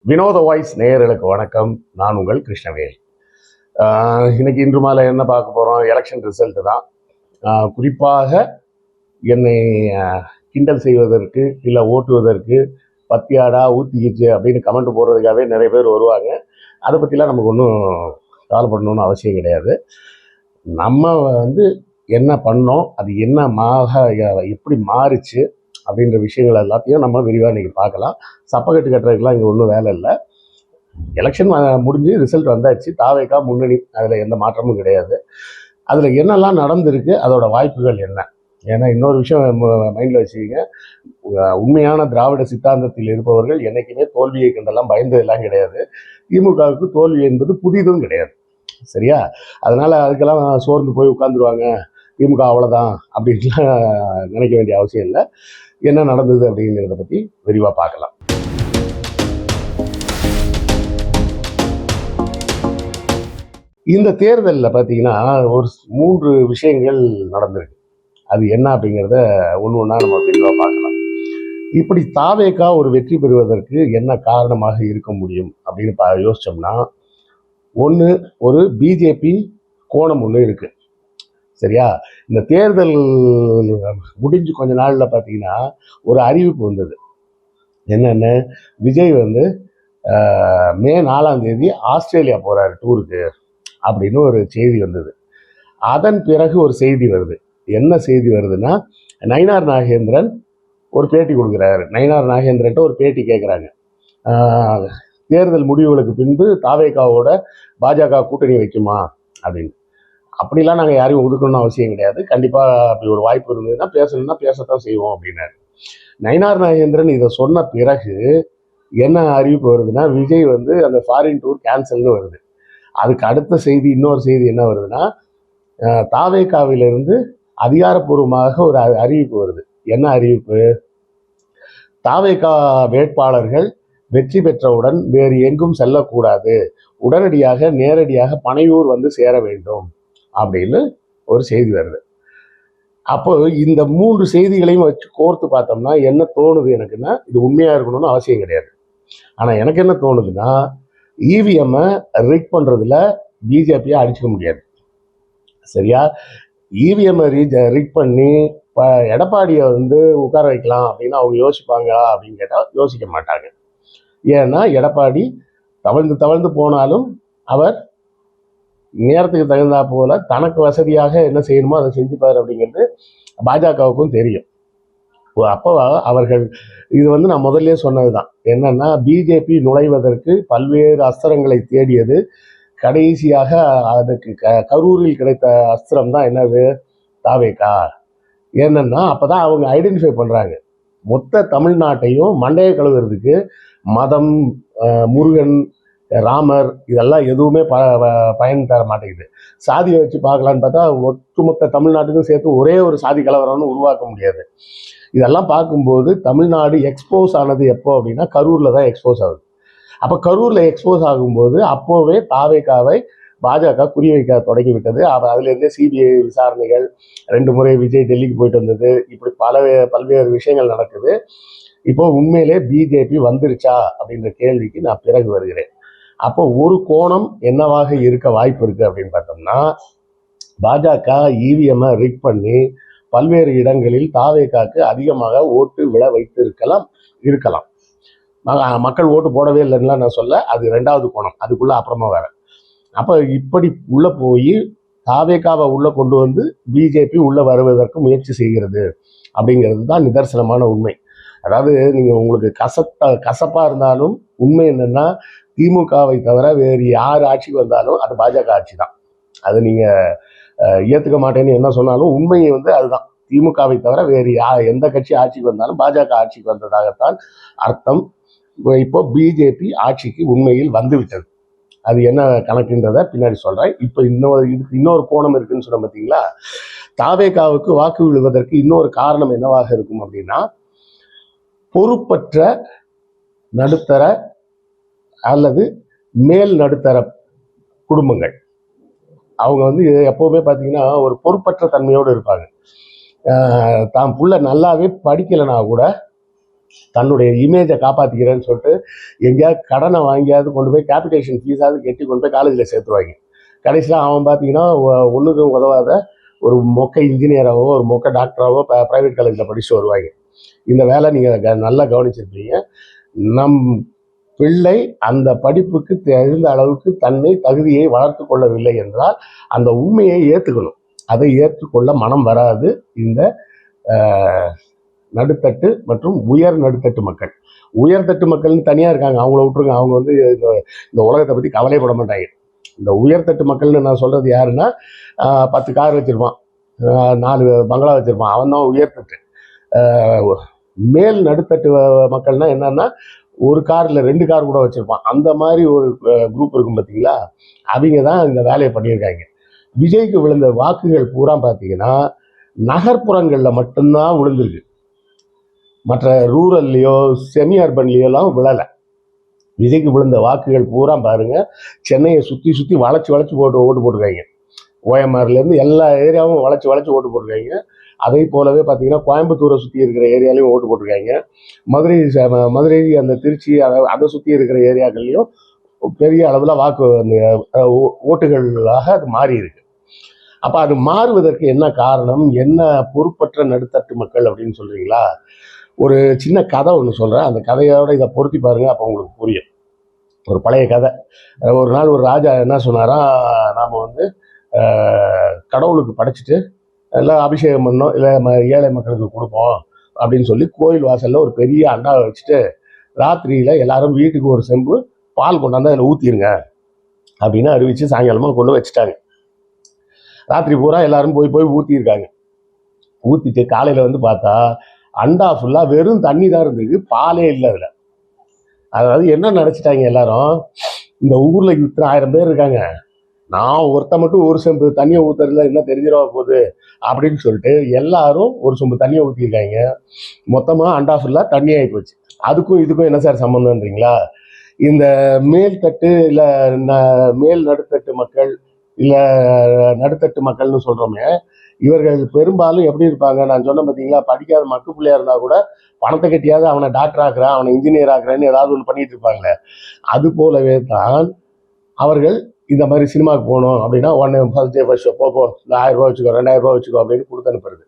வினோத வாய்ஸ் நேயர்களுக்கு வணக்கம். நான் உங்கள் கிருஷ்ணவேல். இன்னைக்கு இன்று மாலை என்ன பார்க்க போகிறோம்? எலெக்ஷன் ரிசல்ட்டு தான். குறிப்பாக என்னை கிண்டல் செய்வதற்கு இல்லை ஓட்டுவதற்கு பத்தியாடா ஊற்றிக்கிச்சு அப்படின்னு கமெண்ட் போடுறதுக்காகவே நிறைய பேர் வருவாங்க. அதை பற்றிலாம் நமக்கு ஒன்றும் கவலைப்படணும்னு அவசியம் கிடையாது. நம்ம என்ன பண்ணோம், அது எப்படி மாறுச்சு அப்படின்ற விஷயங்கள் எல்லாத்தையும் நம்ம விரிவாக இன்றைக்கி பார்க்கலாம். சப்பக்கட்டு கட்டுறதுக்கெலாம் இங்கே ஒன்றும் வேலை இல்லை. எலெக்ஷன் முடிஞ்சு ரிசல்ட் வந்தாச்சு. தாவேகா முன்னணி, அதில் எந்த மாற்றமும் கிடையாது. அதில் என்னெல்லாம் நடந்திருக்கு, அதோட வாய்ப்புகள் என்ன? ஏன்னா இன்னொரு விஷயம் மைண்டில் வச்சுக்கிங்க, உண்மையான திராவிட சித்தாந்தத்தில் இருப்பவர்கள் என்றைக்குமே தோல்வியை கண்டெல்லாம் பயந்ததெல்லாம் கிடையாது. திமுகவுக்கு தோல்வி என்பது புதிதும் கிடையாது, சரியா? அதனால் அதுக்கெல்லாம் சோர்ந்து போய் உட்காந்துருவாங்க, திமுக அவ்வளோதான் அப்படின்லாம் நினைக்க வேண்டிய அவசியம் இல்லை. என்ன நடந்தது அப்படிங்கிறத பற்றி விரிவாக பார்க்கலாம். இந்த தேர்தலில் பார்த்தீங்கன்னா ஒரு 3 விஷயங்கள் நடந்திருக்கு. அது என்ன அப்படிங்கிறத ஒன்று ஒன்றா நம்ம விரிவாக பார்க்கலாம். இப்படி தாவேகா ஒரு வெற்றி பெறுவதற்கு என்ன காரணமாக இருக்க முடியும் அப்படின்னு யோசிச்சோம்னா, ஒன்று, ஒரு பிஜேபி கோணம் ஒன்று இருக்குது, சரியா? இந்த தேர்தல் முடிஞ்சு கொஞ்ச நாளில் பார்த்தீங்கன்னா ஒரு அறிவிப்பு வந்தது. என்னென்னு, விஜய் மே 4ஆம் தேதி ஆஸ்திரேலியா போகிறாரு டூருக்கு அப்படின்னு ஒரு செய்தி வந்தது. அதன் பிறகு ஒரு செய்தி வருது. என்ன செய்தி வருதுன்னா, நயினார் நாகேந்திரன் ஒரு பேட்டி கொடுக்குறாரு. நயினார் நாகேந்திரன்ட்ட ஒரு பேட்டி கேட்குறாங்க. தேர்தல் முடிவுகளுக்கு பின்பு தாவேகாவோட பாஜக கூட்டணி வைக்குமா அப்படின்னு. அப்படிலாம் நாங்கள் யாரையும் ஒதுக்கணும்னு அவசியம் கிடையாது. கண்டிப்பாக அப்படி ஒரு வாய்ப்பு இருந்ததுன்னா பேசணும்னா பேசத்தான் செய்வோம் அப்படின்னாரு. நயினார் நாகேந்திரன் இதை சொன்ன பிறகு என்ன அறிவிப்பு வருதுன்னா, விஜய் அந்த ஃபாரின் டூர் கேன்சல்னு வருது. அதுக்கு அடுத்த செய்தி, இன்னொரு செய்தி என்ன வருதுன்னா, தாவேகாவிலிருந்து அதிகாரப்பூர்வமாக ஒரு அறிவிப்பு வருது. என்ன அறிவிப்பு? தாவேகா வேட்பாளர்கள் வெற்றி பெற்றவுடன் வேறு எங்கும் செல்லக்கூடாது, உடனடியாக நேரடியாக பனையூர் சேர வேண்டும் அப்படின்னு ஒரு செய்தி வருது. அப்போ இந்த 3 செய்திகளையும் வச்சு கோர்த்து பார்த்தோம்னா என்ன தோணுது எனக்குன்னா, இது உண்மையாக இருக்கணும்னு அவசியம் கிடையாது. ஆனால் எனக்கு என்ன தோணுதுன்னா, இவிஎம்மை ரிக் பண்ணுறதுல பிஜேபியை அடிச்சுக்க முடியாது, சரியா? இவிஎம்மை ரிக் பண்ணி இப்போ எடப்பாடியை உட்கார வைக்கலாம் அப்படின்னு அவங்க யோசிப்பாங்களா அப்படின்னு கேட்டால் யோசிக்க மாட்டாங்க. ஏன்னா எடப்பாடி தவழ்ந்து போனாலும் அவர் நேரத்துக்கு தகுந்தா போல தனக்கு வசதியாக என்ன செய்யணுமோ அதை செஞ்சுப்பார் அப்படிங்கிறது பாஜகவுக்கும் தெரியும். அப்போ அவர்கள் இது நான் முதல்ல சொன்னது தான். என்னன்னா, பிஜேபி நுழைவதற்கு பல்வேறு அஸ்திரங்களை தேடியது. கடைசியாக அதுக்கு கரூரில் கிடைத்த அஸ்திரம் தான் என்னது? தாவேகா. என்னன்னா, அப்போதான் அவங்க ஐடென்டிஃபை பண்ணுறாங்க, மொத்த தமிழ்நாட்டையும் மண்டையை கழுவுறதுக்கு மதம், முருகன், ராமர் இதெல்லாம் எதுவுமே பயன் தர மாட்டேங்குது. சாதியை வச்சு பார்க்கலான்னு பார்த்தா ஒட்டுமொத்த தமிழ்நாட்டுக்கும் சேர்த்து ஒரே ஒரு சாதி கலவரம்னு உருவாக்க முடியாது. இதெல்லாம் பார்க்கும்போது தமிழ்நாடு எக்ஸ்போஸ் ஆனது எப்போ அப்படின்னா, கரூரில் தான் எக்ஸ்போஸ் ஆகுது. அப்போ கரூரில் எக்ஸ்போஸ் ஆகும்போது அப்போவே தாவேகாவை பாஜக குறிவைக்க தொடங்கிவிட்டது. அதுலேருந்தே சிபிஐ விசாரணைகள், 2 முறை விஜய் டெல்லிக்கு போயிட்டு வந்தது, இப்படி பல்வேறு விஷயங்கள் நடக்குது. இப்போ உண்மையிலே பிஜேபி வந்துருச்சா அப்படின்ற கேள்விக்கு நான் பிறகு வருகிறேன். அப்போ ஒரு கோணம் என்னவாக இருக்க வாய்ப்பு இருக்கு அப்படின்னு பார்த்தோம்னா, பாஜக இவிஎம்மை ரிக் பண்ணி பல்வேறு இடங்களில் தாவேகாக்கு அதிகமாக ஓட்டு விழ வைத்து இருக்கலாம். மக்கள் ஓட்டு போடவே இல்லைன்னா நான் சொல்ல, அது 2வது கோணம், அதுக்குள்ள அப்புறமா வேற. அப்போ இப்படி உள்ள போய் தாவேகாவை உள்ள கொண்டு பிஜேபி உள்ள வருவதற்கு முயற்சி செய்கிறது அப்படிங்கிறது தான் நிதர்சனமான உண்மை. அதாவது உங்களுக்கு கசப்பா இருந்தாலும் உண்மை என்னன்னா, திமுகவை தவிர வேறு யார் ஆட்சிக்கு வந்தாலும் அது பாஜக ஆட்சி தான். அது நீங்க ஏத்துக்க மாட்டேன்னு என்ன சொன்னாலும் உண்மையை அதுதான். திமுகவை தவிர வேறு எந்த கட்சி ஆட்சிக்கு வந்தாலும் பாஜக ஆட்சிக்கு வந்ததாகத்தான் அர்த்தம். இப்போ பிஜேபி ஆட்சிக்கு உண்மையில் வந்துவிட்டது. அது என்ன கணக்குன்றத பின்னாடி சொல்றேன். இப்போ இன்னொரு கோணம் இருக்குன்னு சொன்ன பார்த்தீங்களா? தாவேகாவுக்கு வாக்கு விழுவதற்கு இன்னொரு காரணம் என்னவாக இருக்கும் அப்படின்னா, பொறுப்பற்ற நடுத்தர அல்லது மேல் நடுத்தர குடும்பங்கள் அவங்க எப்பவுமே பார்த்தீங்கன்னா ஒரு பொறுப்பற்ற தன்மையோடு இருப்பாங்க. தான் புள்ள நல்லாவே படிக்கலைனா கூட தன்னுடைய இமேஜை காப்பாற்றிக்கிறேன்னு சொல்லிட்டு எங்கேயாவது கடனை வாங்கியாவது கொண்டு போய் கேபிடேஷன் ஃபீஸாவது கட்டி கொண்டு போய் காலேஜில் சேர்த்துருவாங்க. கடைசியில் அவன் பார்த்தீங்கன்னா ஒன்றுக்கும் உதவாத ஒரு மொக்க இன்ஜினியராகவோ ஒரு மொக்க டாக்டராகவோ ப்ரைவேட் காலேஜில் படிச்சுட்டு வருவாங்க. இந்த வேலை நீங்கள் நல்லா கவனிச்சிருப்பீங்க. நம் பிள்ளை அந்த படிப்புக்கு தகுந்த அளவுக்கு தகுதியை வளர்த்து கொள்ளவில்லை என்றால் அந்த உண்மையை ஏற்றுக்கணும். அதை ஏற்றுக்கொள்ள மனம் வராது இந்த நடுத்தட்டு மற்றும் உயர் நடுத்தட்டு மக்கள். உயர்தட்டு மக்கள்னு தனியாக இருக்காங்க, அவங்கள விட்டுருங்க. அவங்க வந்து இந்த உலகத்தை பற்றி கவலைப்பட மாட்டாங்க. இந்த உயர்தட்டு மக்கள்னு நான் சொல்கிறது யாருன்னா, 10 கார் வச்சுருப்பான், 4 பங்களா வச்சுருப்பான், அவன் தான் உயர்தட்டு. மேல் நடுத்தட்டு மக்கள்னா என்னன்னா, ஒரு கார் இல்லை 2 கார் கூட வச்சுருப்பான். அந்த மாதிரி ஒரு குரூப் இருக்கும் பார்த்தீங்களா, அவங்க தான் இந்த வேலையை பண்ணியிருக்காங்க. விஜய்க்கு விழுந்த வாக்குகள் பூரா பார்த்தீங்கன்னா நகர்ப்புறங்களில் மட்டும்தான் விழுந்திருக்கு. மற்ற ரூரல்லையோ செமி அர்பன்லையோலாம் விழலை. விஜய்க்கு விழுந்த வாக்குகள் பூரா பாருங்க, சென்னையை சுற்றி சுற்றி வளைச்சி ஓட்டு போட்டிருக்காங்க. ஓஎம்ஆர்லேருந்து எல்லா ஏரியாவும் வளைச்சி ஓட்டு போட்டிருக்காங்க. அதே போலவே பார்த்தீங்கன்னா கோயம்புத்தூரை சுற்றி இருக்கிற ஏரியாலையும் ஓட்டு போட்டிருக்காங்க. மதுரை அந்த திருச்சி அதை சுற்றி இருக்கிற ஏரியாக்கள்லையும் பெரிய அளவில் வாக்கு ஓட்டுகளாக அது மாறி இருக்கு. அப்போ அது மாறுவதற்கு என்ன காரணம், என்ன பொறுப்பற்ற நடுத்தட்டு மக்கள் அப்படின்னு சொல்றீங்களா? ஒரு சின்ன கதை ஒன்று சொல்கிறேன், அந்த கதையோட இதை பொருத்தி பாருங்க, அப்போ உங்களுக்கு புரியும். ஒரு பழைய கதை. ஒரு நாள் ஒரு ராஜா என்ன சொன்னாரா, நாம் வந்து கடவுளுக்கு படைச்சிட்டு எல்லாம் அபிஷேகம் பண்ணோம், இல்லை ஏழை மக்களுக்கு கொடுப்போம் அப்படின்னு சொல்லி கோயில் வாசலில் ஒரு பெரிய அண்டாவை வச்சுட்டு ராத்திரியில் எல்லாரும் வீட்டுக்கு ஒரு செம்பு பால் கொண்டாந்து அதில் ஊற்றிருங்க அப்படின்னு அறிவித்து சாயங்காலமாக கொண்டு வச்சுட்டாங்க. ராத்திரி பூரா எல்லாரும் போய் ஊற்றிருக்காங்க. ஊற்றிட்டு காலையில் வந்து பார்த்தா அண்டா ஃபுல்லாக வெறும் தண்ணி தான் இருந்தது, பாலே இல்லை அதில். அதாவது என்ன நினச்சிட்டாங்க எல்லாரும், இந்த ஊரில் இத்தனை 1000 பேர் இருக்காங்க, நான் ஒருத்த மட்டும் ஒரு செம்பு தண்ணியை ஊற்றுறதுல என்ன தெரிஞ்சிடவா போகுது அப்படின்னு சொல்லிட்டு எல்லாரும் ஒரு சொம்பு தண்ணியை ஊற்றிருக்காங்க. மொத்தமாக அண்டா ஃபுல்லாக தண்ணி ஆகி போச்சு. அதுக்கும் இதுக்கும் என்ன சார் சம்மந்தம்ன்றீங்களா? இந்த மேல்தட்டு இல்லை மேல் நடுத்தட்டு மக்கள் இல்லை நடுத்தட்டு மக்கள்னு சொல்கிறோமே, இவர்கள் பெரும்பாலும் எப்படி இருப்பாங்க, நான் சொன்ன பார்த்தீங்களா, படிக்காத மக்கு பிள்ளையா இருந்தால் கூட பணத்தை கட்டியாவது அவனை டாக்டர் ஆக்குறான், அவனை இன்ஜினியர் ஆக்குறான்னு ஏதாவது ஒன்று பண்ணிட்டு இருப்பாங்களே. அது போலவே தான் அவர்கள் இந்த மாதிரி சினிமாவுக்கு போகணும் அப்படின்னா உடனே ஃபர்ஸ்ட் டே ஃபர்ஸ்ட் ஷோ போ இந்த 1000 ரூபா வச்சுக்கோ 2000 ரூபா வச்சுக்கோ அப்படின்னு கொடுத்து அனுப்புறது.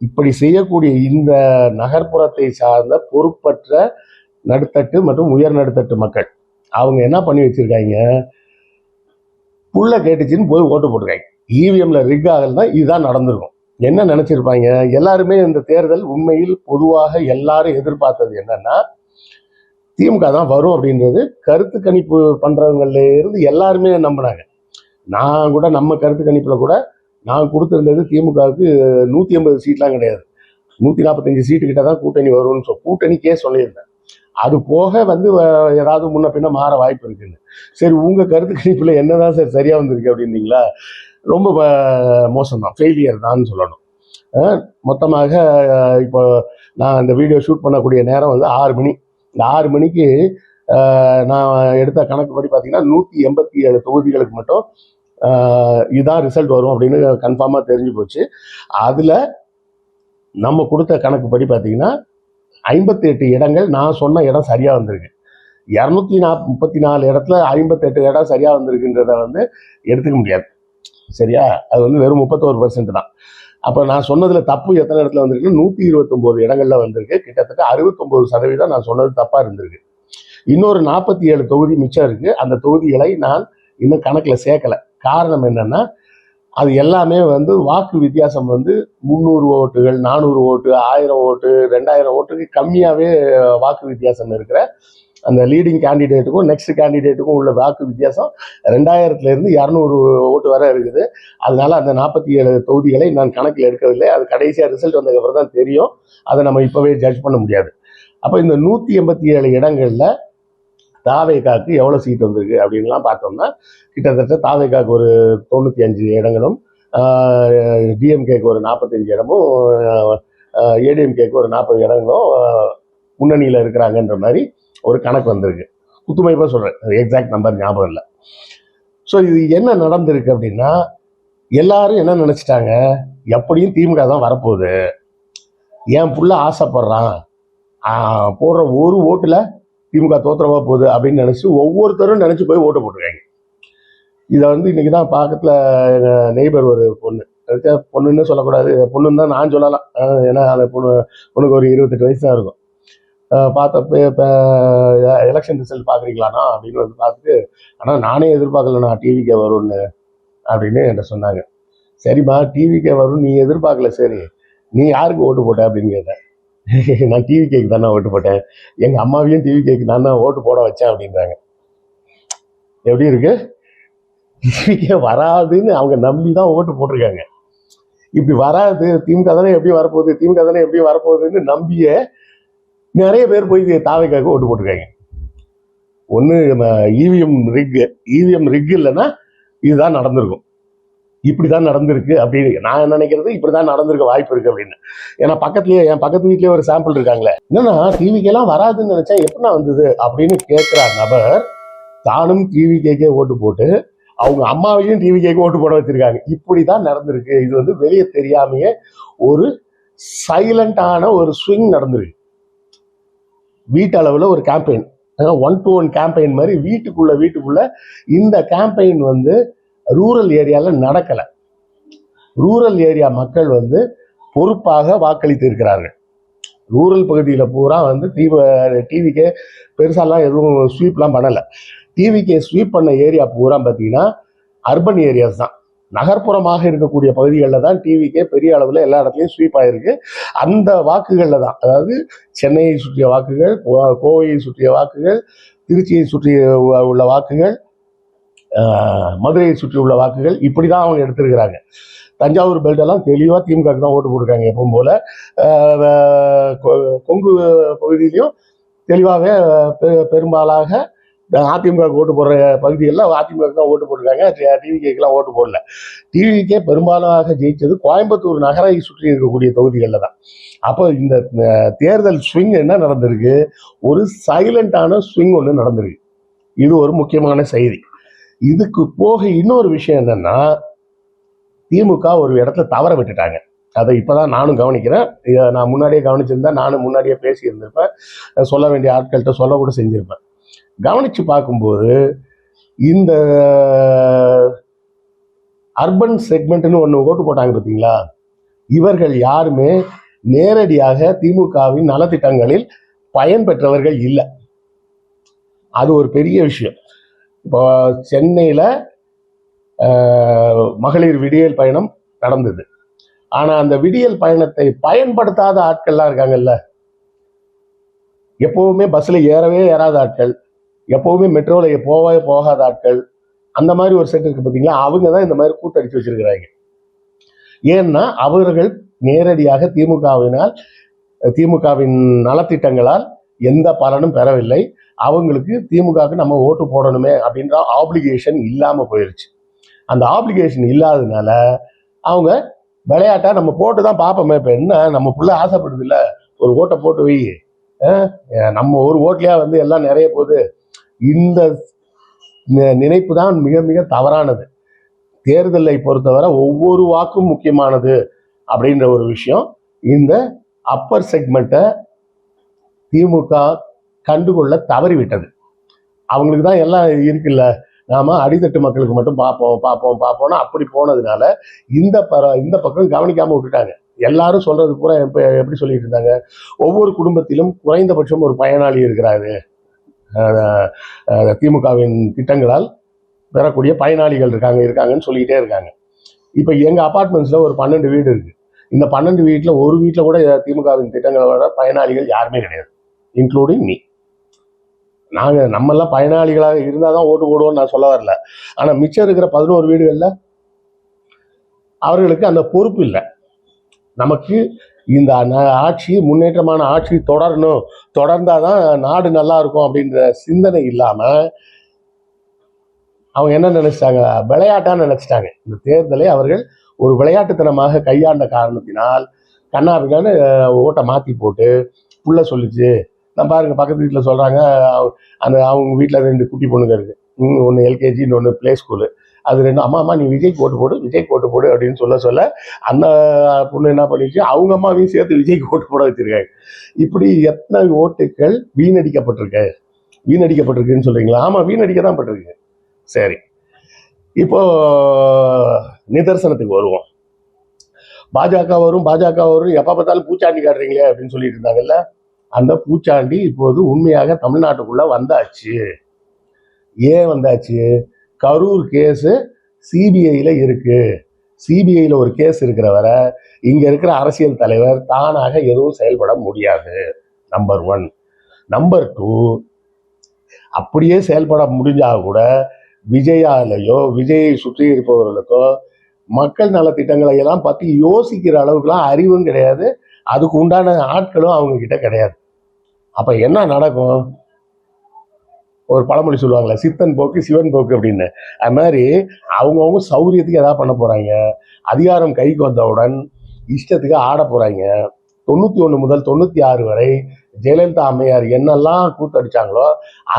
இப்படி செய்யக்கூடிய இந்த நகர்ப்புறத்தை சார்ந்த பொறுப்பற்ற நடுத்தட்டு மற்றும் உயர் நடுத்தட்டு மக்கள் அவங்க என்ன பண்ணி வச்சிருக்காங்க, புள்ள கேட்டுச்சின்னு போய் ஓட்டு போட்டிருக்காங்க. இவிஎம்ல ரிக் ஆகலன்னா இதுதான் நடந்திருக்கும். என்ன நினைச்சிருப்பாங்க எல்லாருமே, இந்த தேர்தல் உண்மையில் பொதுவாக எல்லாரும் எதிர்பார்த்தது என்னன்னா திமுக தான் வரும் அப்படின்றது கருத்து கணிப்பு பண்றவங்கள்ல இருந்து எல்லாருமே நம்பினாங்க. நான் கூட நம்ம கருத்து கணிப்புல கூட நான் கொடுத்திருந்தது திமுகவுக்கு 180 சீட்லாம் கிடையாது, 145 சீட்டு கிட்ட தான் கூட்டணி வரும்னு கூட்டணிக்கே சொல்லியிருந்தேன். அது போக வந்து ஏதாவது முன்ன பின்ன மாற வாய்ப்பு இருக்குன்னு. சரி, உங்க கருத்து கணிப்புல என்னதான் சார் சரியா வந்திருக்கு அப்படின்னீங்களா? ரொம்ப மோசம்தான், ஃபெயிலியர் தான் சொல்லணும். மொத்தமாக இப்போ நான் இந்த வீடியோ ஷூட் பண்ணக்கூடிய நேரம் வந்து 6 மணி. இந்த 6 மணிக்கு நான் எடுத்த கணக்குப்படி பார்த்தீங்கன்னா 187 தொகுதிகளுக்கு மட்டும் இதுதான் ரிசல்ட் வரும் அப்படின்னு கன்ஃபார்மாக தெரிஞ்சு போச்சு. அதில் நம்ம கொடுத்த கணக்குப்படி பார்த்தீங்கன்னா 58 இடங்கள் நான் சொன்ன இடம் சரியாக வந்திருக்கு. 234 இடத்துல 58 இடம் சரியாக வந்திருக்குன்றத வந்து எடுத்துக்க முடியாது. சரியா? அது வந்து வெறும் 31% தான். அப்போ நான் சொன்னதில் தப்பு எத்தனை இடத்துல வந்திருக்குன்னு 129 இடங்கள்ல வந்திருக்கு. கிட்டத்தட்ட 69% நான் சொன்னது தப்பாக இருந்திருக்கு. இன்னொரு 47 தொகுதி மிச்சம் இருக்கு. அந்த தொகுதிகளை நான் இன்னும் கணக்கில் சேர்க்கலை. காரணம் என்னன்னா, அது எல்லாமே வந்து வாக்கு வித்தியாசம் வந்து 300 ஓட்டுகள், 400 ஓட்டு, 1000 ஓட்டு, 2000 ஓட்டுக்கு கம்மியாகவே வாக்கு வித்தியாசம் இருக்கிற அந்த லீடிங் கேண்டிடேட்டுக்கும் நெக்ஸ்ட் கேண்டிடேட்டுக்கும் உள்ள வாக்கு வித்தியாசம் 2000 200 ஓட்டு வரை இருக்குது. அதனால அந்த 47 தொகுதிகளை நான் கணக்கில் எடுக்கவில்லை. அது கடைசியாக ரிசல்ட் வந்ததுக்கப்புறம் தான் தெரியும். அதை நம்ம இப்போவே ஜட்ஜ் பண்ண முடியாது. அப்போ இந்த 187 இடங்கள்ல தாவேகாக்கு எவ்வளோ சீட் வந்திருக்கு அப்படின்லாம் பார்த்தோம்னா, கிட்டத்தட்ட தாவேகாக்கு ஒரு 95 இடங்களும், டிஎம்கேக்கு ஒரு 45 இடமும், ஏடிஎம்கேக்கு ஒரு 40 இடங்களும் முன்னணியில் இருக்கிறாங்கன்ற மாதிரி ஒரு கணக்கு வந்திருக்கு. குத்துமைப்பா சொல்றேன், எக்ஸாக்ட் நம்பர் ஞாபகம் இல்லை. ஸோ இது என்ன நடந்திருக்கு அப்படின்னா, எல்லாரும் என்ன நினைச்சிட்டாங்க, எப்படியும் திமுக தான் வரப்போகுது, என் புள்ள ஆசைப்படுறான், போடுற ஒரு ஓட்டுல திமுக தோத்துறவா போகுது அப்படின்னு நினைச்சு ஒவ்வொருத்தரும் நினைச்சு போய் ஓட்டு போட்டிருக்காங்க. இதை இன்னைக்குதான் பக்கத்துல நெய்பர் ஒரு பொண்ணு, பொண்ணுன்னு சொல்லக்கூடாது, பொண்ணுன்னு தான் நான் சொல்லலாம், ஏன்னா அந்த பொண்ணுக்கு ஒரு 28 வயசு தான் இருக்கும். பார்த்தப்ப இப்போ எலெக்ஷன் ரிசல்ட் பார்க்குறீங்களாண்ணா அப்படின்னு பார்த்துட்டு, ஆனால் நானே எதிர்பார்க்கலண்ணா டிவிக்கே வரும்னு அப்படின்னு என்கிட்ட சொன்னாங்க. சரிம்மா, டிவிக்கே வரும் நீ எதிர்பார்க்கல, சரி நீ யாருக்கு ஓட்டு போட்ட அப்படின்னு கேட்டேன். நான் டிவி கேக்கு தானே ஓட்டு போட்டேன், எங்கள் அம்மாவையும் டிவி கேக்கு நான் தான் ஓட்டு போட வச்சேன் அப்படின்றாங்க. எப்படி இருக்கு? டிவிக்கே வராதுன்னு அவங்க நம்பி தான் ஓட்டு போட்டிருக்காங்க. இப்படி வராது, திமுக தானே எப்படி வரப்போகுது, திமுக தானே எப்படி வரப்போகுதுன்னு நம்பிய நிறைய பேர் போய் தாவைக்காக ஓட்டு போட்டிருக்காங்க. ஒன்று இவிஎம் ரிக் இல்லைன்னா இதுதான் நடந்திருக்கும், இப்படிதான் நடந்திருக்கு அப்படின்னு நான் நினைக்கிறது. இப்படிதான் நடந்திருக்க வாய்ப்பு இருக்கு அப்படின்னு. ஏன்னா என் பக்கத்து வீட்லயே ஒரு சாம்பிள் இருக்காங்களே, என்னன்னா டிவிக்கெல்லாம் வராதுன்னு நினைச்சா எப்படின்னா வந்தது அப்படின்னு கேட்கிற நபர் தானும் டிவிக்கே ஓட்டு போட்டு அவங்க அம்மாவையும் டிவிக்கே ஓட்டு போட வச்சிருக்காங்க. இப்படிதான் நடந்திருக்கு. இது வெளியே தெரியாமையே ஒரு சைலண்டான ஒரு ஸ்விங் நடந்திருக்கு. வீட்டளவில் ஒரு கேம்பெயின், 1-to-1 கேம்பெயின் மாதிரி வீட்டுக்குள்ள இந்த கேம்பெயின் ரூரல் ஏரியாவில் நடக்கலை. ரூரல் ஏரியா மக்கள் பொறுப்பாக வாக்களித்து இருக்கிறார்கள். ரூரல் பகுதியில் பூரா டிவிக்கே பெருசாலாம் எதுவும் ஸ்வீப்லாம் பண்ணலை. டிவிக்கே ஸ்வீப் பண்ண ஏரியா பூரா பார்த்தீங்கன்னா அர்பன் ஏரியாஸ் தான். நகர்ப்புறமாக இருக்கக்கூடிய பகுதிகளில் தான் டிவிக்கே பெரிய அளவில் எல்லா இடத்துலையும் ஸ்வீப் ஆகிருக்கு. அந்த வாக்குகளில் தான், அதாவது சென்னையை சுற்றிய வாக்குகள், கோவையை சுற்றிய வாக்குகள், திருச்சியை சுற்றி உள்ள வாக்குகள், மதுரையை சுற்றி உள்ள வாக்குகள், இப்படி தான் அவங்க எடுத்திருக்கிறாங்க. தஞ்சாவூர் பெல்ட்டெல்லாம் தெளிவாக திமுகவுக்கு தான் ஓட்டு போட்டிருக்காங்க. எப்பவும் போல கொங்கு பகுதியிலையும் தெளிவாகவே பெரும்பாலாக அதிமுக ஓட்டு போடுற பகுதிகளில் அதிமுக தான் ஓட்டு போட்டிருக்காங்க. டிவிகேக்கெல்லாம் ஓட்டு போடல. டிவிகே பெரும்பாலாக ஜெயிச்சது கோயம்புத்தூர் நகரை சுற்றி இருக்கக்கூடிய தொகுதிகளில் தான். அப்போ இந்த தேர்தல் ஸ்விங் என்ன நடந்திருக்கு, ஒரு சைலண்டான ஸ்விங் ஒன்று நடந்திருக்கு. இது ஒரு முக்கியமான செய்தி. இதுக்கு போக இன்னொரு விஷயம் என்னன்னா, திமுக ஒரு இடத்துல தவற விட்டுட்டாங்க. அதை இப்பதான் நானும் கவனிக்கிறேன். நான் முன்னாடியே கவனிச்சிருந்தேன், நானும் முன்னாடியே பேசி இருந்திருப்பேன், சொல்ல வேண்டிய ஆட்கள்கிட்ட சொல்ல கூட செஞ்சிருப்பேன். கவனிச்சு பார்க்கும்போது இந்த அர்பன் செக்மெண்ட்னு ஒன்று ஓட்டு போட்டாங்க பார்த்தீங்களா, இவர்கள் யாருமே நேரடியாக திமுகவின் நலத்திட்டங்களில் பயன்பெற்றவர்கள் இல்லை. அது ஒரு பெரிய விஷயம். இப்போ சென்னையில் மகளிர் விடியல் பயணம் நடந்தது. ஆனா அந்த விடியல் பயணத்தை பயன்படுத்தாத ஆட்கள்லாம் இருக்காங்கல்ல, எப்பவுமே பஸ்ல ஏறாத ஆட்கள், எப்பவுமே மெட்ரோல போகாத ஆட்கள், அந்த மாதிரி ஒரு செட் இருக்கு பார்த்தீங்களா, அவங்க தான் இந்த மாதிரி கூத்தடிச்சு வச்சிருக்கிறாங்க. ஏன்னா அவர்கள் நேரடியாக திமுகவின் நலத்திட்டங்களால் எந்த பலனும் பெறவில்லை. அவங்களுக்கு திமுகவுக்கு நம்ம ஓட்டு போடணுமே அப்படின்ற ஆப்ளிகேஷன் இல்லாம போயிருச்சு. அந்த ஆப்ளிகேஷன் இல்லாததுனால அவங்க விளையாட்டா நம்ம போட்டு தான் பார்ப்போமே, இப்ப என்ன நம்ம புள்ள ஆசைப்படுது இல்ல, ஒரு ஓட்டை போட்டு வை, நம்ம ஒரு ஓட்லையா எல்லாம் நிறைய போகுது. இந்த நினைப்பு தான் மிக மிக தவறானது. தேர்தலை பொறுத்தவரை ஒவ்வொரு வாக்கும் முக்கியமானது அப்படின்ற ஒரு விஷயம் இந்த அப்பர் செக்மெண்ட்டை திமுக கண்டுகொள்ள தவறிவிட்டது. அவங்களுக்கு தான் எல்லாம் இருக்குல்ல, நாம அடித்தட்டு மக்களுக்கு மட்டும் பார்ப்போம்னா அப்படி போனதுனால இந்த பக்கம் கவனிக்காம விட்டுட்டாங்க. எல்லாரும் சொல்றது பூரா எப்படி சொல்லிட்டு இருந்தாங்க, ஒவ்வொரு குடும்பத்திலும் குறைந்தபட்சம் ஒரு பயனாளி இருக்கிறாரு, திமுகவின் திட்டங்களால் பெறக்கூடிய பயனாளிகள் இருக்காங்கன்னு சொல்லிக்கிட்டே இருக்காங்க. இப்போ எங்க அபார்ட்மெண்ட்ஸ்ல ஒரு 12 வீடு இருக்கு. இந்த 12 வீட்டில் ஒரு வீட்டில் கூட திமுகவின் திட்டங்களோட பயனாளிகள் யாருமே கிடையாது, இன்க்ளூடிங் மீ. நம்மெல்லாம் பயனாளிகளாக இருந்தால் தான் ஓட்டு போடுவோம்னு நான் சொல்ல வரல. ஆனால் மிச்சம் இருக்கிற 11 வீடுகளில் அவர்களுக்கு அந்த பொறுப்பு இல்லை. நமக்கு இந்த ஆட்சி முன்னேற்றமான ஆட்சி தொடர்ந்தாதான் நாடு நல்லா இருக்கும் அப்படின்ற சிந்தனை இல்லாம அவங்க என்ன நினைச்சிட்டாங்க, விளையாட்டா நினைச்சிட்டாங்க. இந்த தேர்தலை அவர்கள் ஒரு விளையாட்டுத்தனமாக கையாண்ட காரணத்தினால் கண்ணாபின்னு ஓட்டை மாத்தி போட்டு புள்ள சொல்லிச்சு. நான் பாருங்க, பக்கத்து வீட்டில் சொல்றாங்க, அவங்க வீட்டில் 2 குட்டி பொண்ணுங்க இருக்கு, ஒன்று எல்கேஜி, இன்னொன்று பிளே ஸ்கூலு. அது ரெண்டு அம்மா நீ விஜய் ஓட்டு போடு விஜய் ஓட்டு போடு அப்படின்னு சொல்ல அந்த பொண்ணு என்ன பண்ணிச்சு, அவங்க அம்மாவையும் சேர்த்து விஜய்க்கு ஓட்டு போட வச்சிருக்காங்க. இப்படி எத்தனை ஓட்டுகள் வீணடிக்கப்பட்டிருக்குன்னு சொல்றீங்களா? ஆமா, வீணடிக்க தான் பட்டிருக்கு. சரி, இப்போ நிதர்சனத்துக்கு வருவோம். பாஜக வரும் எப்ப பார்த்தாலும் பூச்சாண்டி காட்டுறீங்களே அப்படின்னு சொல்லிட்டு இருந்தாங்கல்ல, அந்த பூச்சாண்டி இப்போது உண்மையாக தமிழ்நாட்டுக்குள்ள வந்தாச்சு. ஏன் வந்தாச்சு? கரூர் கேஸ் சிபிஐல இருக்கு. சிபிஐல ஒரு கேஸ் இருக்கிற வரை இங்க இருக்கிற அரசியல் தலைவர் தானாக எதுவும் செயல்பட முடியாது. நம்பர் 1. நம்பர் 2, அப்படியே செயல்பட முடிஞ்சா கூட விஜயாலேயோ விஜயை சுற்றி இருப்பவர்களுக்கோ மக்கள் நலத்திட்டங்களை எல்லாம் பத்தி யோசிக்கிற அளவுக்குலாம் அறிவும் கிடையாது, அதுக்கு உண்டான ஆட்களும் அவங்க கிட்ட கிடையாது. அப்ப என்ன நடக்கும்? ஒரு பழமொழி சொல்லுவாங்களே, சித்தன் போக்கு சிவன் போக்கு அப்படின்னு. அது மாதிரி அவங்கவுங்க சௌரியத்துக்கு எதாவது பண்ண போறாங்க. அதிகாரம் கைக்கு வந்தவுடன் இஷ்டத்துக்கு ஆட போறாங்க. 91 முதல் 96 வரை ஜெயலலிதா அம்மையார் என்னெல்லாம் கூத்து அடிச்சாங்களோ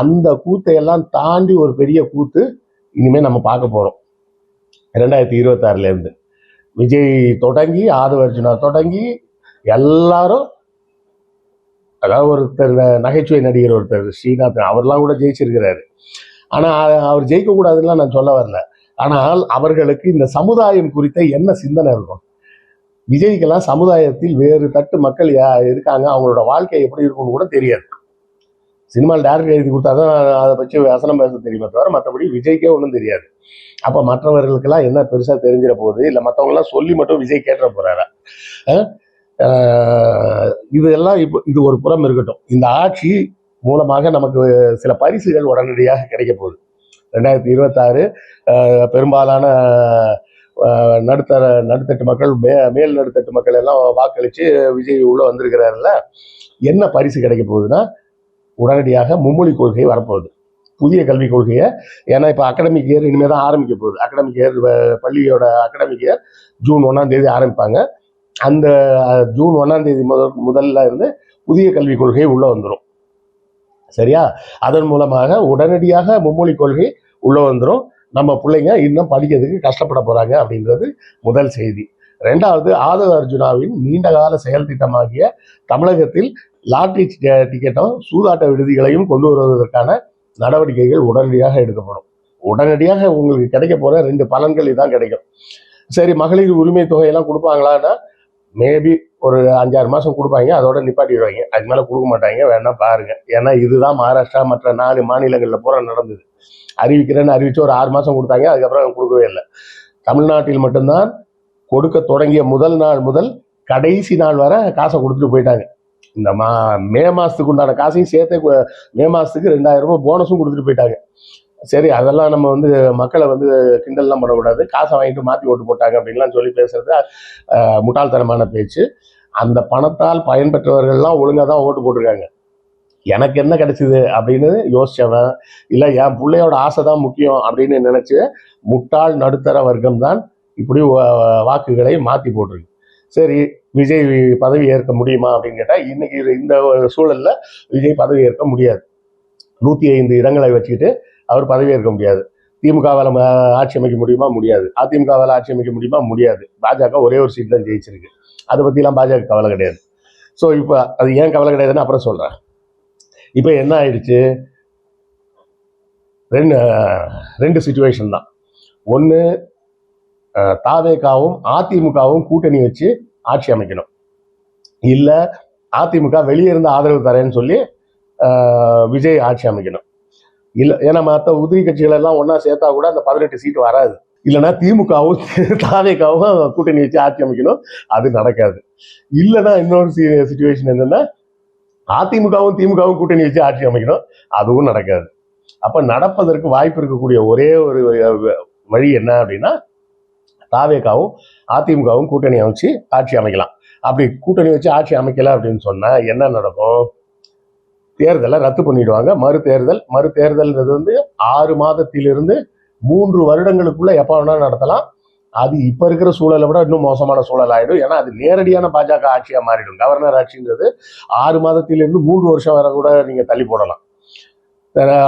அந்த கூத்தையெல்லாம் தாண்டி ஒரு பெரிய கூத்து இனிமே நம்ம பார்க்க போறோம். 2026 இருந்து விஜய் தொடங்கி ஆதவ அர்ஜுனா தொடங்கி எல்லாரும், அதாவது ஒருத்தர் நகைச்சுவை நடிகர் ஒருத்தர் ஸ்ரீநாத், அவர்லாம் கூட ஜெயிச்சிருக்கிறாரு. ஆனா அவர் ஜெயிக்க கூடாதுன்னு நான் சொல்ல வரல. ஆனால் அவர்களுக்கு இந்த சமுதாயம் குறித்த என்ன சிந்தனை இருக்கும்? விஜய்க்கெல்லாம் சமுதாயத்தில் வேறு தட்டு மக்கள் இருக்காங்க, அவங்களோட வாழ்க்கை எப்படி இருக்கும்னு கூட தெரியாது. சினிமாவில் டேரக்டர் எழுதி கொடுத்தாதான் அதை பற்றி வசனம் பேச தெரியுமே தவிர மற்றபடி விஜய்க்கே ஒன்றும் தெரியாது. அப்போ மற்றவர்களுக்கெல்லாம் என்ன பெருசாக தெரிஞ்சிட போகுது? இல்லை மற்றவங்களாம் சொல்லி மட்டும் விஜய் கேட்டுற போறாரா? இதெல்லாம் இப்போ இது ஒரு புறம் இருக்கட்டும். இந்த ஆட்சி மூலமாக நமக்கு சில பரிசுகள் உடனடியாக கிடைக்க போகுது. 2026 பெரும்பாலான நடுத்தட்டு மக்கள், மேல் நடுத்தட்டு மக்கள் எல்லாம் வாக்களிச்சு விஜய் உள்ள வந்திருக்கிறாருல, என்ன பரிசு கிடைக்க போகுதுன்னா, உடனடியாக மும்மொழி கொள்கை வரப்போகுது, புதிய கல்விக் கொள்கையை. ஏன்னா இப்போ அகடமிக் இயர் இனிமேல் தான் ஆரம்பிக்க போகுது. அகடமிக் இயர், பள்ளியோட அகடமிக் இயர் ஜூன் 1 ஆரம்பிப்பாங்க. அந்த ஜூன் 1 முதல்ல இருந்து புதிய கல்விக் கொள்கை உள்ள வந்துடும். சரியா? அதன் மூலமாக உடனடியாக மும்மொழி கொள்கை உள்ள வந்துடும். நம்ம பிள்ளைங்க இன்னும் படிக்கிறதுக்கு கஷ்டப்பட போறாங்க அப்படின்றது முதல் செய்தி. 2வது, ஆதவ அர்ஜுனாவின் நீண்டகால செயல் திட்டமாகிய தமிழகத்தில் லாட்ரி டிக்கெட்டும் சூதாட்ட விடுதிகளையும் கொண்டு வருவதற்கான நடவடிக்கைகள் உடனடியாக எடுக்கப்படும். உடனடியாக உங்களுக்கு கிடைக்க போற 2 பலன்கள் இதான் கிடைக்கும். சரி, மகளிர் உரிமை தொகையெல்லாம் கொடுப்பாங்களான்னா மேபி ஒரு 5-6 மாசம் கொடுப்பாங்க, அதோட நிப்பாட்டிடுவாங்க. அதுக்கு மேல கொடுக்க மாட்டாங்க, வேணா பாருங்க. ஏன்னா இதுதான் மகாராஷ்டிரா மற்ற 4 மாநிலங்கள்ல பூரா நடந்தது. அறிவிக்கிறேன்னு அறிவிச்சு ஒரு 6 மாசம் கொடுத்தாங்க, அதுக்கப்புறம் கொடுக்கவே இல்லை. தமிழ்நாட்டில் மட்டும்தான் கொடுக்க தொடங்கிய முதல் நாள் முதல் கடைசி நாள் வரை காசை கொடுத்துட்டு போயிட்டாங்க. இந்த மே மாசத்துக்கு உண்டான காசையும் சேர்த்து மே மாசத்துக்கு 2000 ரூபாய் போனஸும் கொடுத்துட்டு போயிட்டாங்க. சரி, அதெல்லாம் நம்ம மக்களை கிண்டல்லாம் பண்ணக்கூடாது. காசை வாங்கிட்டு மாற்றி ஓட்டு போட்டாங்க அப்படின்லாம் சொல்லி பேசுறது முட்டாள்தனமான பேச்சு. அந்த பணத்தால் பயன்பெற்றவர்கள்லாம் ஒழுங்காக தான் ஓட்டு போட்டிருக்காங்க. எனக்கு என்ன கிடைச்சிது அப்படின்னு யோசிச்சவன், இல்லை என் பிள்ளையோட ஆசை தான் முக்கியம் அப்படின்னு நினைச்சு முட்டாள் நடுத்தர வர்க்கம் தான் இப்படி வாக்குகளை மாற்றி போட்டிருக்கு. சரி, விஜய் பதவி ஏற்க முடியுமா அப்படின்னு கேட்டால் இன்னைக்கு இந்த சூழல்ல விஜய் பதவி ஏற்க முடியாது. 105 இடங்களை வச்சுக்கிட்டு அவர் பதவி ஏற்க முடியாது. திமுகவால் ஆட்சி அமைக்க முடியுமா? முடியாது. அதிமுகவால் ஆட்சி அமைக்க முடியுமா? முடியாது. பாஜக ஒரே ஒரு சீட் தான் ஜெயிச்சிருக்கு. அதை பற்றிலாம் பாஜக கவலை கிடையாது. ஸோ இப்போ அது ஏன் கவலை கிடையாதுன்னு அப்புறம் சொல்கிறேன். இப்போ என்ன ஆயிடுச்சு? ரெண்டு சிச்சுவேஷன் தான். ஒன்று, தாவேகாவும் அதிமுகவும் கூட்டணி வச்சு ஆட்சி அமைக்கணும். இல்லை அதிமுக வெளியே இருந்து ஆதரவு தரேன்னு சொல்லி விஜய் ஆட்சி அமைக்கணும். இல்லை, ஏன்னா மற்ற உதிரி கட்சிகள் எல்லாம் ஒன்னா சேர்த்தா கூட அந்த 18 சீட்டு வராது. இல்லைன்னா திமுகவும் தாவேகாவும் கூட்டணி வச்சு ஆட்சி அமைக்கணும், அது நடக்காது. இல்லைன்னா இன்னொரு சிச்சுவேஷன் என்னன்னா, அதிமுகவும் திமுகவும் கூட்டணி வச்சு ஆட்சி அமைக்கணும், அதுவும் நடக்காது. அப்ப நடப்பதற்கு வாய்ப்பு இருக்கக்கூடிய ஒரே ஒரு வழி என்ன அப்படின்னா, தாவேகாவும் அதிமுகவும் கூட்டணி அமைச்சு ஆட்சி அமைக்கலாம். அப்படி கூட்டணி வச்சு ஆட்சி அமைக்கல அப்படின்னு சொன்னா என்ன நடக்கும்? தேர்தலை ரத்து பண்ணிடுவாங்க. மறுதேர்தல்ன்றது 6 மாதத்திலிருந்து 3 வருடங்களுக்குள்ள எப்ப வேணா நடத்தலாம். அது இப்ப இருக்கிற சூழலை விட இன்னும் மோசமான சூழல் ஆயிடும். ஏன்னா அது நேரடியான பாஜக ஆட்சியா மாறிடும். கவர்னர் ஆட்சின்றது 6 மாதத்திலிருந்து 3 வருஷம் வரை கூட நீங்க தள்ளி போடலாம்.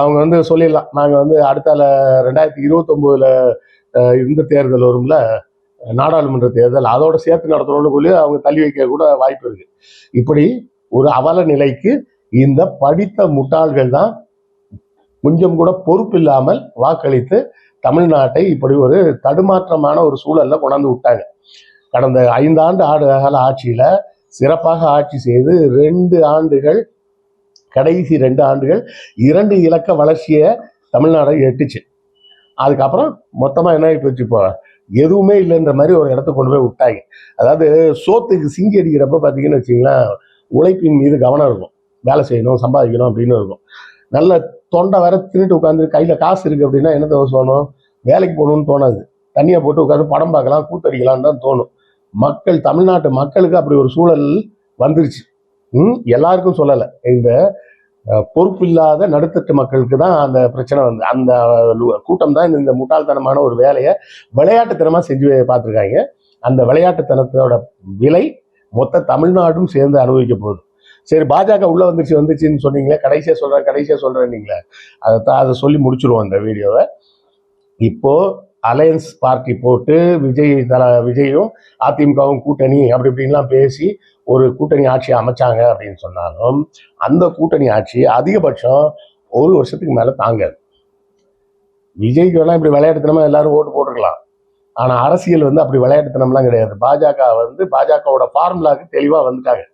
அவங்க சொல்லிடலாம், நாங்க அடுத்த 2029 இந்த தேர்தல் வரும்ல, நாடாளுமன்ற தேர்தல், அதோட சேர்த்து நடத்தணும்னு சொல்லி அவங்க தள்ளி வைக்க கூட வாய்ப்பு இருக்கு. இப்படி ஒரு அவல நிலைக்கு இந்த படித்த முட்டாள்கள் தான் கொஞ்சம் கூட பொறுப்பு இல்லாமல் வாக்களித்து தமிழ்நாட்டை இப்படி ஒரு தடுமாற்றமான ஒரு சூழல்ல கொண்டாந்து விட்டாங்க. கடந்த 5 ஆண்டு கால ஆட்சியில சிறப்பாக ஆட்சி செய்து 2 ஆண்டுகள், கடைசி 2 ஆண்டுகள் 2 இலக்க வளர்ச்சியை தமிழ்நாடை எட்டுச்சு. அதுக்கப்புறம் மொத்தமா என்ன ஆகி போச்சு, இப்போ எதுவுமே இல்லைன்ற மாதிரி ஒரு இடத்துக்கு கொண்டு போய் விட்டாங்க. அதாவது சோத்துக்கு சிங்கி அடிக்கிறப்ப பார்த்தீங்கன்னு வச்சிங்களேன், உழைப்பின் மீது கவனம் இருக்கும், வேலை செய்யணும் சம்பாதிக்கணும் அப்படின்னு இருக்கும். நல்ல தொண்டை வர தின்னுட்டு உட்காந்து கையில் காசு இருக்குது அப்படின்னா என்ன தோணும், வேலைக்கு போகணும்னு தோணாது, தண்ணியை போட்டு உட்காந்து படம் பார்க்கலாம் கூத்தடிக்கலான்னு தான் தோணும். மக்கள், தமிழ்நாட்டு மக்களுக்கு அப்படி ஒரு சூழல் வந்துருச்சு. எல்லாருக்கும் சொல்லலை, இந்த பொறுப்பு இல்லாத நடுத்தட்டு மக்களுக்கு தான் அந்த பிரச்சனை வந்து, அந்த கூட்டம் தான் இந்த முட்டாள்தனமான ஒரு வேலையை விளையாட்டுத்தனமா செஞ்சு பார்த்துருக்காங்க. அந்த விளையாட்டுத்தனத்தோட விலை மொத்த தமிழ்நாடும் சேர்ந்து அனுபவிக்க போகுது. சரி, பாஜக உள்ள வந்துச்சுன்னு சொன்னீங்களே, கடைசியா சொல்றேன்னீங்களே, அதை சொல்லி முடிச்சிருவோம் இந்த வீடியோவை. இப்போ அலையன்ஸ் பார்ட்டி போட்டு விஜயும் அதிமுகவும் கூட்டணி அப்படி இப்படின்லாம் பேசி ஒரு கூட்டணி ஆட்சி அமைச்சாங்க அப்படின்னு சொன்னாலும் அந்த கூட்டணி ஆட்சி அதிகபட்சம் 1 வருஷத்துக்கு மேல தாங்காது. விஜய்க்கு வேணா இப்படி விளையாட்டுத்தனமா எல்லாரும் ஓட்டு போட்டுருக்கலாம், ஆனா அரசியல் வந்து அப்படி விளையாட்டுத்தனம்லாம் கிடையாது. பாஜகவோட ஃபார்முலாவுக்கு தெளிவா வந்துட்டாங்க.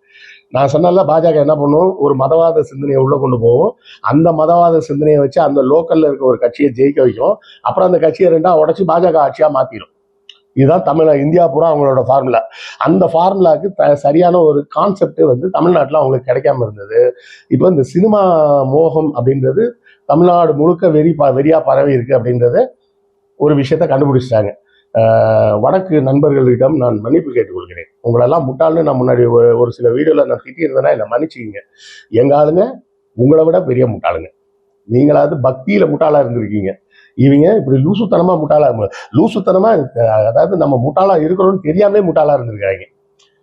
நான் சொன்னால பாஜக என்ன பண்ணும், ஒரு மதவாத சிந்தனையை உள்ள கொண்டு போகும், அந்த மதவாத சிந்தனையை வச்சு அந்த லோக்கல்ல இருக்க ஒரு கட்சியை ஜெயிக்க வைக்கும், அப்புறம் அந்த கட்சியை 2ஆ உடைச்சு பாஜக ஆட்சியா மாத்திடும். இதுதான் இந்தியா பூரா அவங்களோட ஃபார்முலா. அந்த ஃபார்முலாவுக்கு சரியான ஒரு கான்செப்ட் வந்து தமிழ்நாட்டில் அவங்களுக்கு கிடைக்காம இருந்தது. இப்போ இந்த சினிமா மோகம் அப்படின்றது தமிழ்நாடு முழுக்க வெறியா பரவி இருக்கு அப்படின்றத ஒரு விஷயத்த கண்டுபிடிச்சிட்டாங்க. வடக்கு நண்பர்களிடம் நான் மன்னிப்பு கேட்டுக்கொள்கிறேன். உங்களெல்லாம் முட்டாள்னு நான் முன்னாடி ஒரு சில வீடியோவில் நான் திட்டியிருந்தேன்னா என்னை மன்னிச்சுக்கிங்க. எங்க ஆளுங்க உங்களை விட பெரிய முட்டாளுங்க. நீங்களாவது பக்தியில முட்டாளா இருந்திருக்கீங்க, இவங்க இப்படி லூசுத்தனமா அதாவது நம்ம முட்டாளா இருக்கிறோம்னு தெரியாமே முட்டாளா இருந்திருக்காங்க.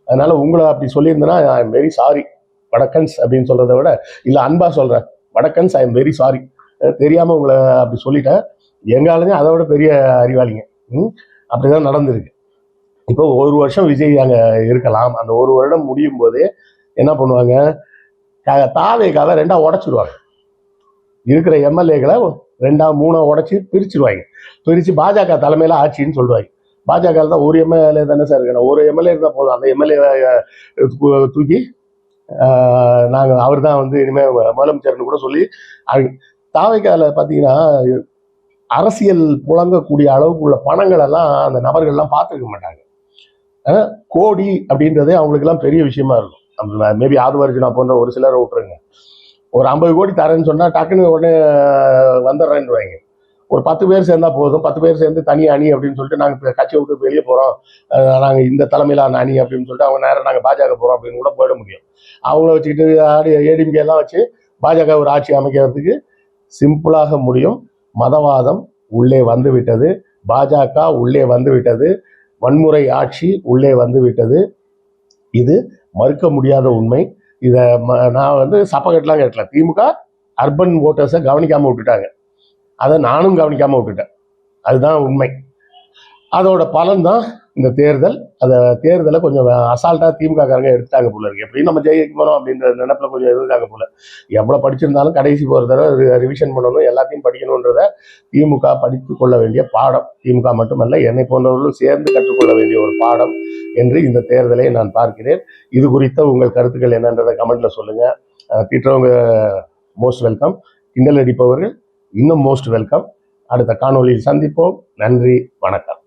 அதனால உங்களை அப்படி சொல்லியிருந்தேன்னா ஐ எம் வெரி சாரி வடக்கன்ஸ் அப்படின்னு சொல்றதை விட, இல்ல அன்பா சொல்றேன், வடக்கன்ஸ் ஐ எம் வெரி சாரி. தெரியாம உங்களை அப்படி சொல்லிட்டேன். எங்க ஆளுங்க அதை விட பெரிய அறிவாளிங்க. அப்படிதான் நடந்திருக்கு. இப்போ 1 வருஷம் விஜய் அங்க இருக்கலாம். அந்த 1 வருடம் முடியும் போதே என்ன பண்ணுவாங்க, தாவேகாவை 2ஆ உடைச்சிருவாங்க. இருக்கிற எம்எல்ஏக்களை 2ஆ 3ஆ உடைச்சி பிரிச்சிருவாங்க. பிரிச்சு பாஜக தலைமையில ஆட்சின்னு சொல்லுவாங்க. பாஜக தான் ஒரு எம்எல்ஏ தானே சார் இருக்கணும், ஒரு எம்எல்ஏ இருந்தா போதும், அந்த எம்எல்ஏ தூக்கி அவர் தான் வந்து இனிமே முதலமைச்சர்னு கூட சொல்லி. தாவேகால பாத்தீங்கன்னா அரசியல் புழங்கக்கூடிய அளவுக்கு உள்ள பணங்கள் எல்லாம் அந்த நபர்கள்லாம் பார்த்துருக்க மாட்டாங்க. கோடி அப்படின்றதே அவங்களுக்கு எல்லாம் பெரிய விஷயமா இருக்கும். மேபி ஆதுவர்ஜுனா போன்ற ஒரு சிலரை விட்டுருங்க, ஒரு 50 கோடி தரேன்னு சொன்னா டக்குன்னு உடனே வந்துடுறேன்னுவாங்க. ஒரு 10 பேர் சேர்ந்தா போதும், 10 பேர் சேர்ந்து தனி அணி அப்படின்னு சொல்லிட்டு நாங்கள் கட்சியை விட்டு வெளியே போறோம், நாங்கள் இந்த தலைமையிலான அணி அப்படின்னு சொல்லிட்டு அவங்க நேரம் நாங்கள் பாஜக போறோம் அப்படின்னு கூட போயிட முடியும். அவங்கள வச்சுக்கிட்டு ஏடிஎம்கே எல்லாம் வச்சு பாஜக ஒரு ஆட்சி அமைக்கிறதுக்கு சிம்பிளாக முடியும். மதவாதம் உள்ளே வந்து விட்டது, பாஜக உள்ளே வந்து விட்டது, வன்முறை ஆட்சி உள்ளே வந்து விட்டது. இது மறுக்க முடியாத உண்மை. இதை நான் வந்து சப்பகட்டெலாம் கேட்கல, திமுக அர்பன் ஓட்டர்ஸை கவனிக்காம விட்டுட்டாங்க, அதை நானும் கவனிக்காம விட்டுட்டேன். அதுதான் உண்மை. அதோட பலன் தான் இந்த தேர்தல். அந்த தேர்தலை கொஞ்சம் அசால்ட்டா திமுக காரங்க எடுத்தாங்க போல இருக்கு. எப்படியும் நம்ம ஜெயிக்க போறோம் அப்படின்ற நினைப்புல கொஞ்சம் இருக்காங்க போல. எவ்வளவு படிச்சிருந்தாலும் கடைசி போற தடவை ரிவிஷன் பண்ணணும், எல்லாத்தையும் படிக்கணும்ன்றத திமுக படித்து கொள்ள வேண்டிய பாடம். திமுக மட்டுமல்ல, என்னை போன்றவர்களும் சேர்ந்து கற்றுக்கொள்ள வேண்டிய ஒரு பாடம் என்று இந்த தேர்தலை நான் பார்க்கிறேன். இது குறித்த உங்கள் கருத்துக்கள் என்னன்றதை கமெண்ட்ல சொல்லுங்க. திட்டுறவங்க மோஸ்ட் வெல்கம், கிண்டல் அடிப்பவர்கள் இன்னும் மோஸ்ட் வெல்கம். அடுத்த காணொலியில் சந்திப்போம். நன்றி, வணக்கம்.